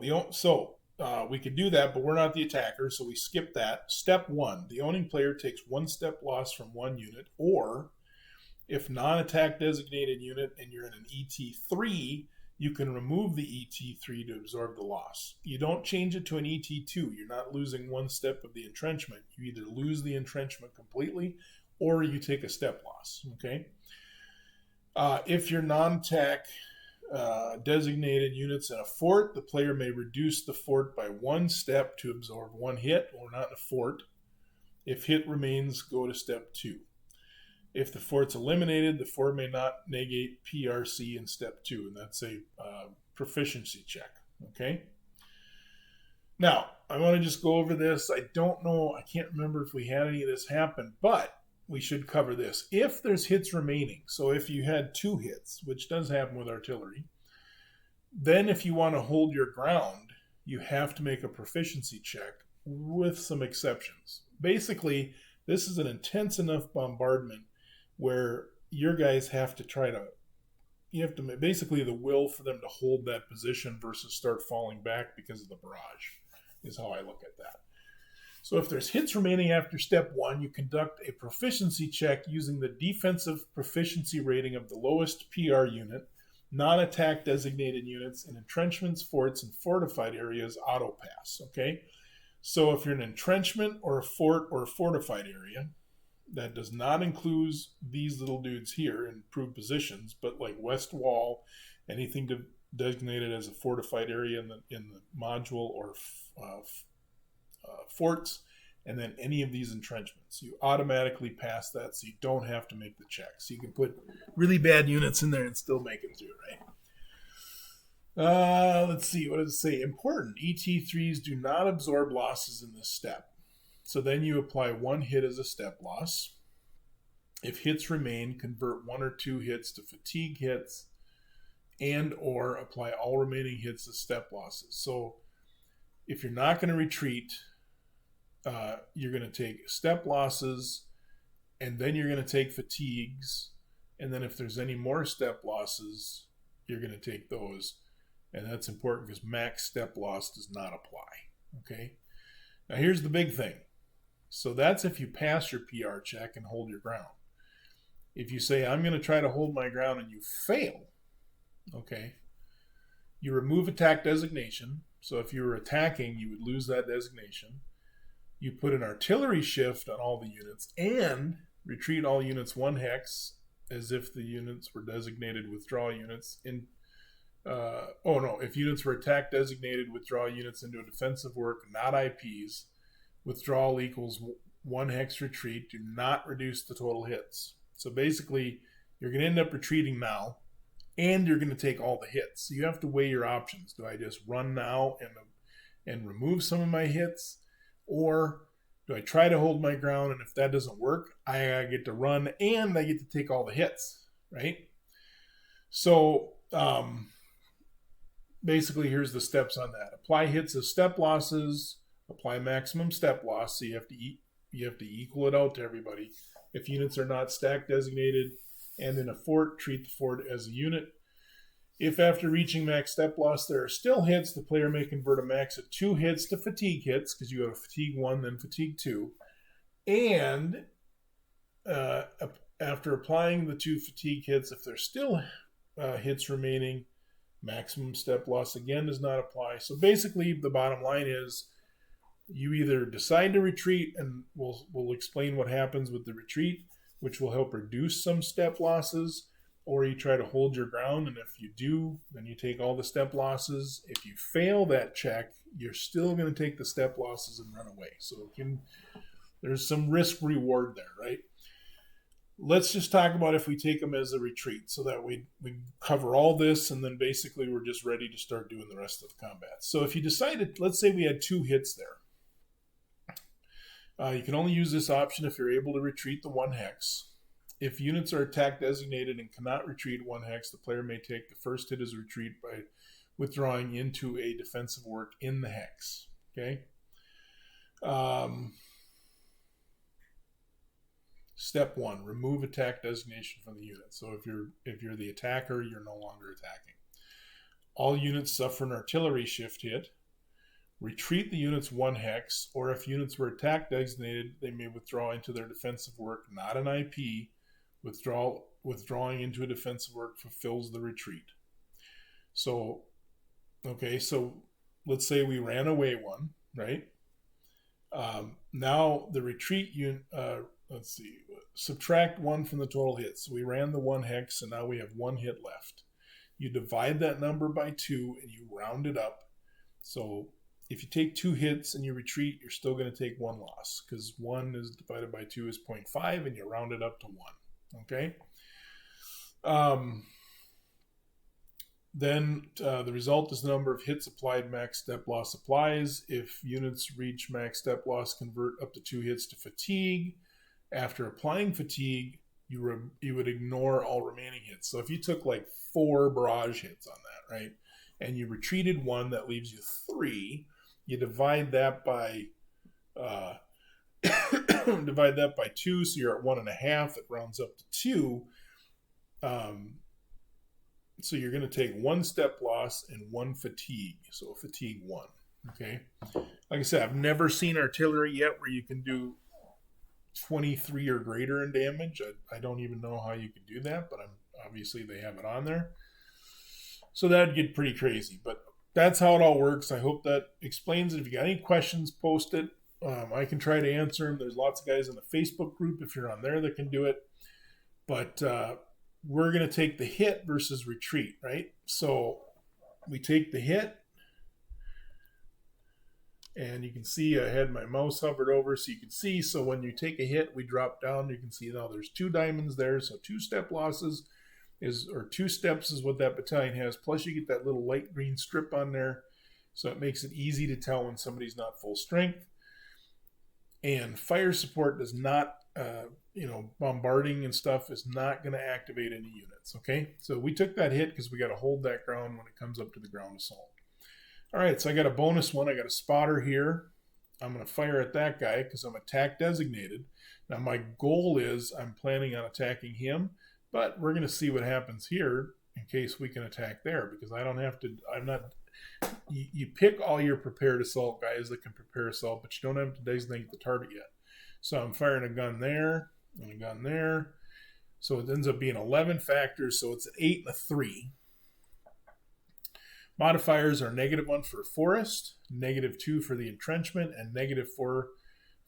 we could do that, but we're not the attacker, so we skip that. Step 1, the owning player takes 1 step loss from 1 unit, or if non-attack designated unit and you're in an ET3, you can remove the ET3 to absorb the loss. You don't change it to an ET2. You're not losing 1 step of the entrenchment. You either lose the entrenchment completely or you take a step loss, okay? If you're non-attack designated units in a fort, the player may reduce the fort by 1 step to absorb 1 hit, or not in a fort. If hit remains, go to step 2. If the fort's eliminated, the fort may not negate PRC in step 2, and that's a proficiency check, okay? Now, I want to just go over this. I don't know, I can't remember if we had any of this happen, but we should cover this. If there's hits remaining, so if you had 2 hits, which does happen with artillery, then if you want to hold your ground, you have to make a proficiency check with some exceptions. Basically, this is an intense enough bombardment where your guys have to basically the will for them to hold that position versus start falling back because of the barrage is how I look at that. So if there's hits remaining after step 1, you conduct a proficiency check using the defensive proficiency rating of the lowest PR unit. Non-attack designated units in entrenchments, forts, and fortified areas auto pass. Okay, so if you're an entrenchment or a fort or a fortified area, that does not include these little dudes here in improved positions, but like west wall, anything designated as a fortified area in the module or forts, and then any of these entrenchments. You automatically pass that, so you don't have to make the check. So you can put really bad units in there and still make it through, right? Let's see, what does it say? Important, ET3s do not absorb losses in this step. So then you apply 1 hit as a step loss. If hits remain, convert 1 or 2 hits to fatigue hits and or apply all remaining hits as step losses. So if you're not going to retreat, you're going to take step losses, and then you're going to take fatigues, and then if there's any more step losses, you're going to take those. And that's important because max step loss does not apply. Okay? Now here's the big thing. So that's if you pass your PR check and hold your ground. If you say, I'm going to try to hold my ground, and you fail, okay, you remove attack designation. So if you were attacking, you would lose that designation. You put an artillery shift on all the units and retreat all units 1 hex as if the units were designated withdrawal units. If units were attack designated, withdraw units into a defensive work, not IPs. Withdrawal equals 1 hex retreat. Do not reduce the total hits. So basically, you're going to end up retreating now, and you're going to take all the hits. So you have to weigh your options. Do I just run now and remove some of my hits? Or do I try to hold my ground, and if that doesn't work, I get to run and I get to take all the hits, right? So basically, here's the steps on that. Apply hits as step losses. Apply maximum step loss. So you have to equal it out to everybody. If units are not stack designated and in a fort, treat the fort as a unit. If after reaching max step loss there are still hits, the player may convert a max of 2 hits to fatigue hits, because you have a fatigue 1, then fatigue 2. And after applying the 2 fatigue hits, if there's still hits remaining, maximum step loss again does not apply. So basically, the bottom line is you either decide to retreat, and we'll explain what happens with the retreat, which will help reduce some step losses, or you try to hold your ground, and if you do, then you take all the step losses. If you fail that check, you're still going to take the step losses and run away. So there's some risk reward there, right? Let's just talk about if we take them as a retreat, so that we cover all this, and then basically we're just ready to start doing the rest of the combat. So if you decided, let's say we had 2 hits there. You can only use this option if you're able to retreat the 1 hex. If units are attack designated and cannot retreat 1 hex, the player may take the first hit as a retreat by withdrawing into a defensive work in the hex. Okay. Step 1: remove attack designation from the unit. So if you're the attacker, you're no longer attacking. All units suffer an artillery shift hit. Retreat the units 1 hex, or if units were attack designated, they may withdraw into their defensive work, not an IP. Withdrawing into a defensive work fulfills the retreat. So, okay, so let's say we ran away 1, right? Now the retreat unit, let's see, subtract 1 from the total hits. So we ran the 1 hex, and now we have 1 hit left. You divide that number by 2, and you round it up. So if you take 2 hits and you retreat, you're still going to take 1 loss, because 1 is divided by 2 is 0.5, and you round it up to 1. Okay? Then the result is the number of hits applied, max step loss applies. If units reach max step loss, convert up to 2 hits to fatigue. after applying fatigue, you would ignore all remaining hits. So if you took like 4 barrage hits on that, right, and you retreated 1, that leaves you 3. You divide that by 2, so you're at 1.5. It rounds up to 2. So you're going to take 1 step loss and 1 fatigue. So fatigue 1. Okay. Like I said, I've never seen artillery yet where you can do 23 or greater in damage. I don't even know how you could do that, but obviously they have it on there. So that'd get pretty crazy. But that's how it all works. I hope that explains it. If you got any questions, post it. I can try to answer them. There's lots of guys in the Facebook group, if you're on there, that can do it. But we're going to take the hit versus retreat, right? So we take the hit. And you can see I had my mouse hovered over so you can see. So when you take a hit, we drop down. You can see now there's 2 diamonds there. So 2 step losses or 2 steps is what that battalion has. Plus you get that little light green strip on there. So it makes it easy to tell when somebody's not full strength. And fire support does not, bombarding and stuff is not going to activate any units. Okay. So we took that hit because we got to hold that ground when it comes up to the ground assault. All right, so I got a bonus one. I got a spotter here. I'm going to fire at that guy because I'm attack designated. Now, my goal is I'm planning on attacking him, but we're going to see what happens here in case we can attack there because I don't have to. I'm not. You pick all your prepared assault guys that can prepare assault, but you don't have to designate the target yet. So I'm firing a gun there and a gun there. So it ends up being 11 factors, so it's an 8 and a 3. Modifiers are -1 for forest, -2 for the entrenchment, and -4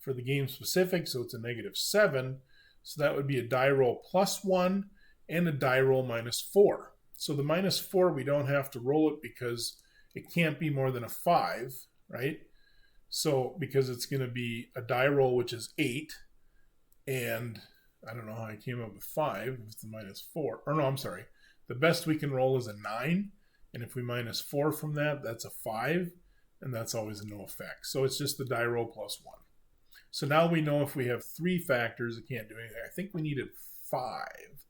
for the game specific, so it's a -7. So that would be a die roll +1 and a die roll -4. So the -4, we don't have to roll it because it can't be more than a 5, right? So because it's going to be a die roll, which is 8, and I don't know how I came up with 5. It's the -4. Or no, I'm sorry. The best we can roll is a 9. And if we -4 from that, that's a 5, and that's always a no effect. So it's just the die roll +1. So now we know if we have 3 factors, it can't do anything. I think we needed 5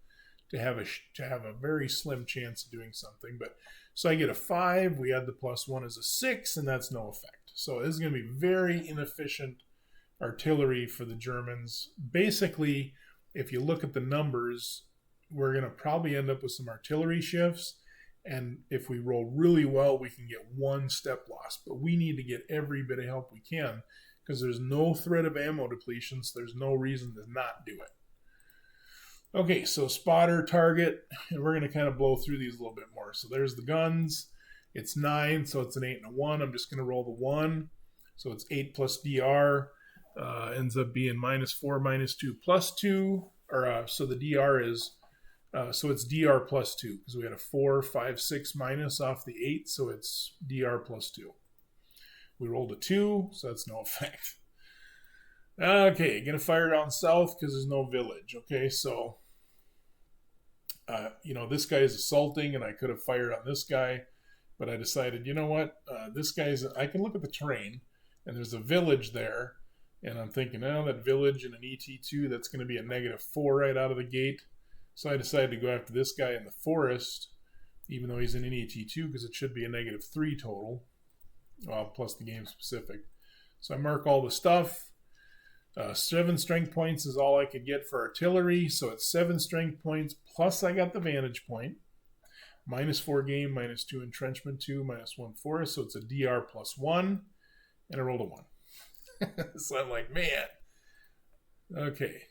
to have a very slim chance of doing something. But so I get a 5, we add the +1 as a 6, and that's no effect. So this is going to be very inefficient artillery for the Germans. Basically, if you look at the numbers, we're going to probably end up with some artillery shifts. And if we roll really well, we can get 1 step loss. But we need to get every bit of help we can because there's no threat of ammo depletion, so there's no reason to not do it. Okay, so spotter, target, and we're going to kind of blow through these a little bit more. So there's the guns. It's 9, so it's an 8 and a 1. I'm just going to roll the 1. So it's 8 plus DR. Ends up being -4, -2, +2. So the DR is... so it's DR +2 because we had a 4, 5, 6 minus off the 8, so it's DR +2. We rolled a 2, so that's no effect. Okay, gonna fire down south because there's no village. Okay, so this guy is assaulting, and I could have fired on this guy, but I decided, you know what, this guy's. I can look at the terrain, and there's a village there, and I'm thinking, that village in an ET2, that's going to be a -4 right out of the gate. So I decided to go after this guy in the forest, even though he's in an ET2, because it should be a -3 total, well, plus the game specific. So I mark all the stuff. 7 strength points is all I could get for artillery, so it's 7 strength points, plus I got the vantage point. -4 game, -2 entrenchment 2, -1 forest, so it's a DR +1, and I rolled a 1. So I'm like, man. Okay.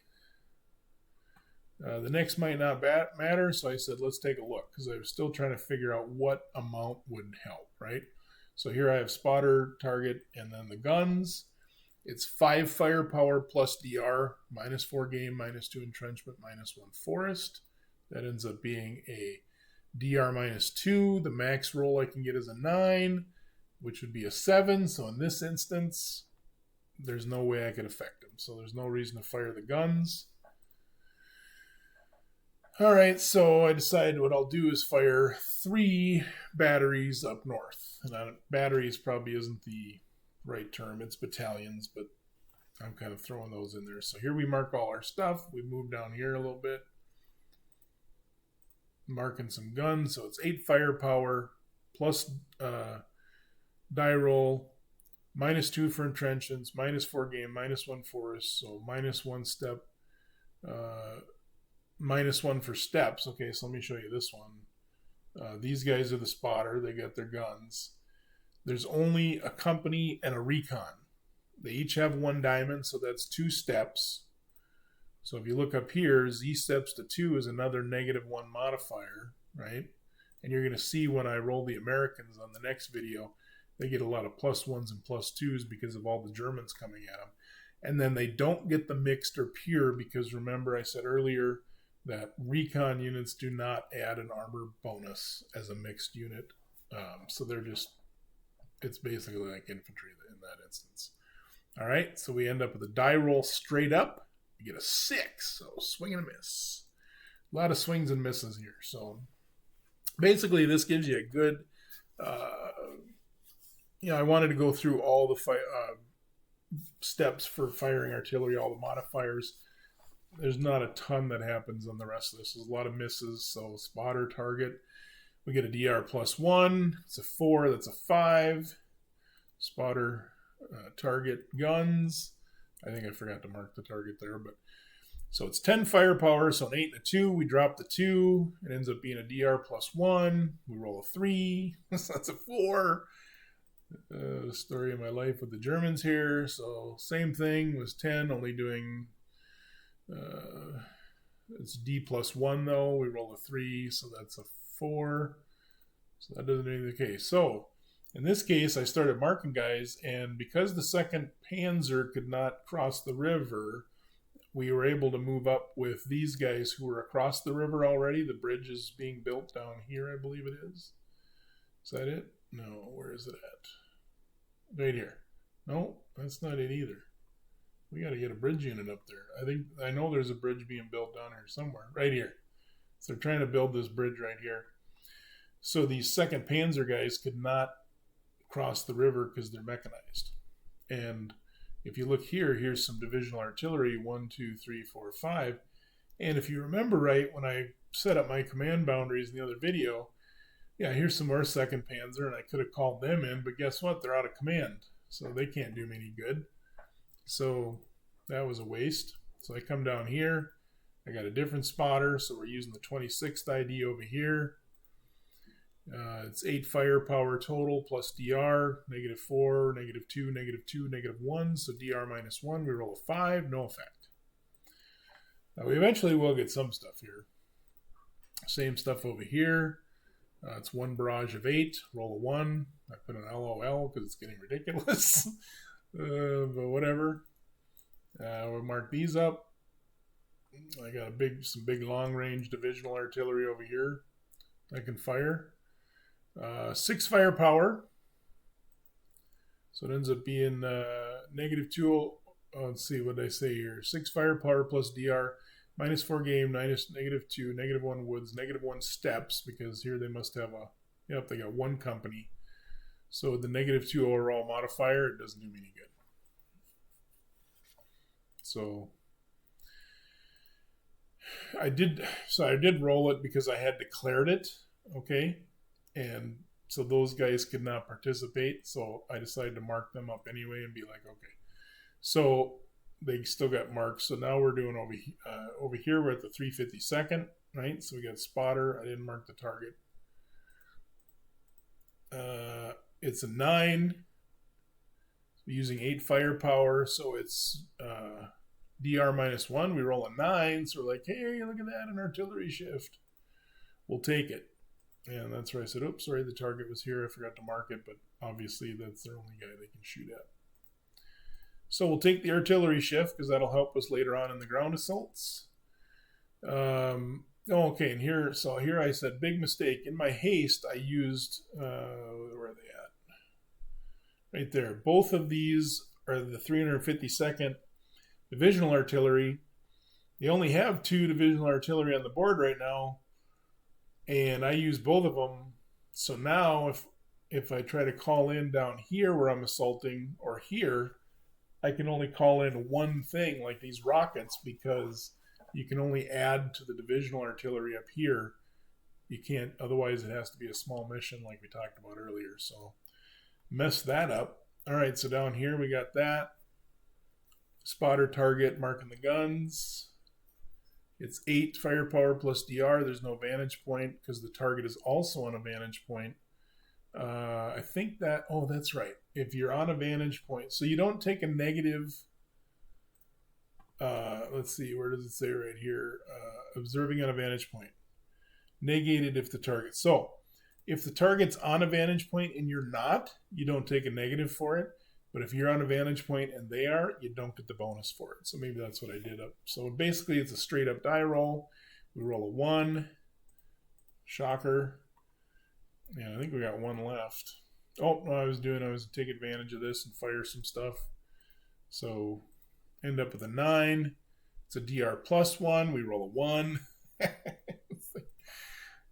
The next might not matter, so I said, let's take a look, because I was still trying to figure out what amount would help, right? So here I have spotter, target, and then the guns. It's 5 firepower plus DR, -4 game, -2 entrenchment, -1 forest. That ends up being a DR -2. The max roll I can get is a 9, which would be a 7. So in this instance, there's no way I could affect him. So there's no reason to fire the guns. All right, so I decided what I'll do is fire 3 batteries up north. And batteries probably isn't the right term. It's battalions, but I'm kind of throwing those in there. So here we mark all our stuff. We move down here a little bit. Marking some guns. So it's 8 firepower plus die roll, -2 for entrenchments, -4 game, -1 forest, so -1 step, -1 for steps. Okay, so let me show you this one. These guys are the spotter. They got their guns. There's only a company and a recon. They each have 1 diamond, so that's 2 steps. So if you look up here, Z steps to 2 is another -1 modifier, right? And you're going to see when I roll the Americans on the next video, they get a lot of +1s and +2s because of all the Germans coming at them. And then they don't get the mixed or pure because remember I said earlier that recon units do not add an armor bonus as a mixed unit. So they're just, it's basically like infantry in that instance. All right, so we end up with a die roll straight up. You get a 6, so swing and a miss. A lot of swings and misses here. So basically this gives you a good, I wanted to go through all the steps for firing artillery, all the modifiers. There's not a ton that happens on the rest of this. There's a lot of misses. So spotter, target. We get a DR +1. It's a 4. That's a 5. Spotter, target, guns. I think I forgot to mark the target there, but so it's 10 firepower. So an 8 and a 2. We drop the 2. It ends up being a DR +1. We roll a 3. So that's a 4. The story of my life with the Germans here. So same thing, was 10, only doing it's D +1 though. We roll a 3, so that's a 4. So that doesn't mean the case. So in this case, I started marking guys, and because the 2nd Panzer could not cross the river, we were able to move up with these guys who were across the river already. The bridge is being built down here, I believe it is. Is that it? No, where is it at? Right here. No, that's not it either. We got to get a bridge unit up there. I know there's a bridge being built down here somewhere. Right here. So they're trying to build this bridge right here. So these 2nd Panzer guys could not cross the river because they're mechanized. And if you look here, here's some divisional artillery, 1, 2, 3, 4, 5. And if you remember right, when I set up my command boundaries in the other video, yeah, here's some more 2nd Panzer, and I could have called them in, but guess what? They're out of command, so they can't do me any good. So that was a waste. So I come down here. I got a different spotter, so we're using the 26th ID over here. It's 8 firepower total plus DR, -4, -2, -2, -1. So DR -1, we roll a 5, no effect. Now we eventually will get some stuff here. Same stuff over here. It's 1 barrage of 8, roll a 1. I put an LOL because it's getting ridiculous. But whatever. We'll mark these up. I got some big long range divisional artillery over here I can fire. 6 firepower. So it ends up being -2. Let's see what I say here. 6 firepower plus DR, -4 game, -2, -1 woods, -1 steps, because here they must have they got 1 company. So the -2 overall modifier, it doesn't do me any good. So I did roll it because I had declared it, okay? And so those guys could not participate, so I decided to mark them up anyway and be like, okay. So they still got marks. So now we're doing over here, we're at the 352nd, right? So we got spotter. I didn't mark the target. It's a 9. We're using 8 firepower, so it's DR -1. We roll a 9, so we're like, hey, look at that, an artillery shift. We'll take it. And that's where I said, oops, sorry, the target was here. I forgot to mark it, but obviously that's the only guy they can shoot at. So we'll take the artillery shift because that'll help us later on in the ground assaults. Okay, and here I said, big mistake. In my haste, I used, where are they at? Right there. Both of these are the 352nd Divisional Artillery. They only have 2 Divisional Artillery on the board right now, and I use both of them. So now if I try to call in down here where I'm assaulting, or here, I can only call in one thing, like these rockets, because you can only add to the divisional artillery up here. You can't, otherwise it has to be a small mission like we talked about earlier. So mess that up. All right, so down here we got that. Spotter target marking the guns. It's 8 firepower plus DR. There's no vantage point because the target is also on a vantage point. I think that, oh, that's right. If you're on a vantage point, so you don't take a negative, let's see, where does it say right here? Observing on a vantage point. Negated if the target. So if the target's on a vantage point and you're not, you don't take a negative for it. But if you're on a vantage point and they are, you don't get the bonus for it. So maybe that's what I did up. So basically it's a straight up die roll. We roll a 1. Shocker. Yeah, I think we got 1 left. Oh, no, I was take advantage of this and fire some stuff. So end up with a 9. It's a DR plus 1. We roll a 1.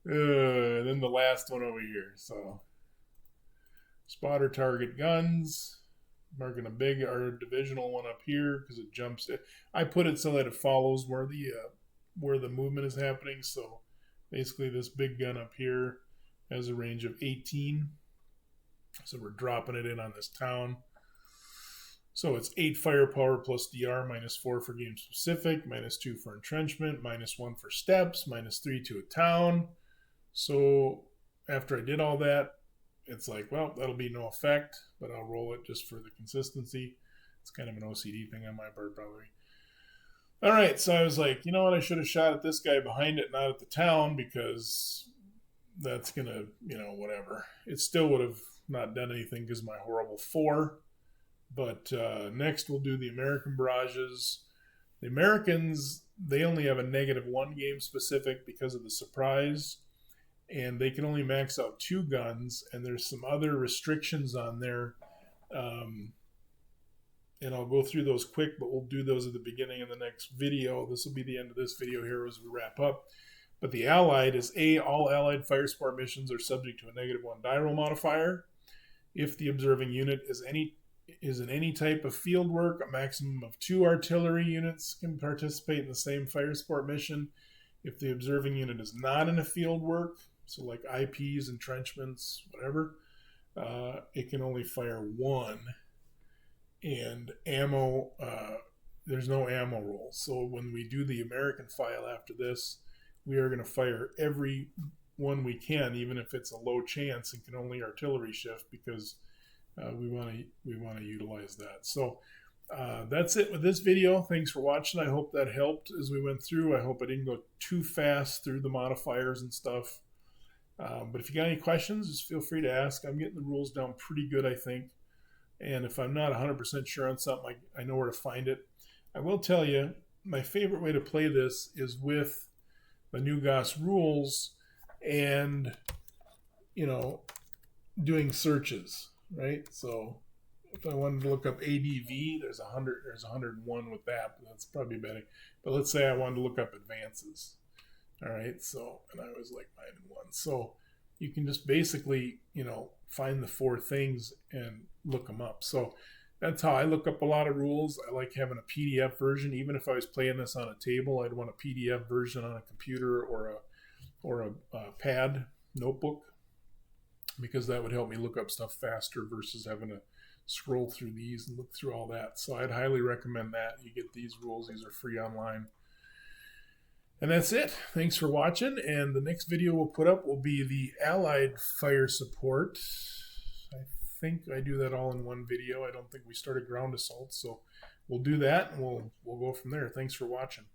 Then the last one over here. So spotter target guns. Marking a big or divisional one up here because it jumps. I put it so that it follows where the movement is happening. So basically this big gun up here has a range of 18. So we're dropping it in on this town. So it's 8 firepower plus DR, -4 for game specific, -2 for entrenchment, -1 for steps, -3 to a town. So after I did all that, it's like, well, that'll be no effect, but I'll roll it just for the consistency. It's kind of an OCD thing on my part, probably. All right, so I was like, you know what? I should have shot at this guy behind it, not at the town, because that's going to, whatever. It still would have not done anything because of my horrible 4. But next we'll do the American Barrages. The Americans, they only have a -1 game specific because of the surprise. And they can only max out 2 guns, and there's some other restrictions on there. And I'll go through those quick, but we'll do those at the beginning of the next video. This will be the end of this video here as we wrap up. But the Allied is all Allied fire support missions are subject to a -1 die roll modifier. If the observing unit is in any type of field work, a maximum of 2 artillery units can participate in the same fire support mission. If the observing unit is not in a field work, so like IPs, entrenchments, whatever, it can only fire 1. And ammo, there's no ammo roll. So when we do the American file after this, we are going to fire every one we can, even if it's a low chance and can only artillery shift, because we want to utilize that. So that's it with this video. Thanks for watching. I hope that helped as we went through. I hope I didn't go too fast through the modifiers and stuff. But if you got any questions, just feel free to ask. I'm getting the rules down pretty good, I think. And if I'm not 100% sure on something, I know where to find it. I will tell you, my favorite way to play this is with the new GOS rules and, doing searches, right? So if I wanted to look up ADV, there's 101 with that, but that's probably better. But let's say I wanted to look up advances. All right, so, and I was like 9 and 1. So you can just basically, find the 4 things and look them up. So that's how I look up a lot of rules. I like having a PDF version. Even if I was playing this on a table, I'd want a PDF version on a computer or a pad notebook, because that would help me look up stuff faster versus having to scroll through these and look through all that. So I'd highly recommend that. You get these rules. These are free online. And that's it. Thanks for watching. And the next video we'll put up will be the Allied fire support. I think I do that all in one video. I don't think we started ground assault. So we'll do that, and we'll go from there. Thanks for watching.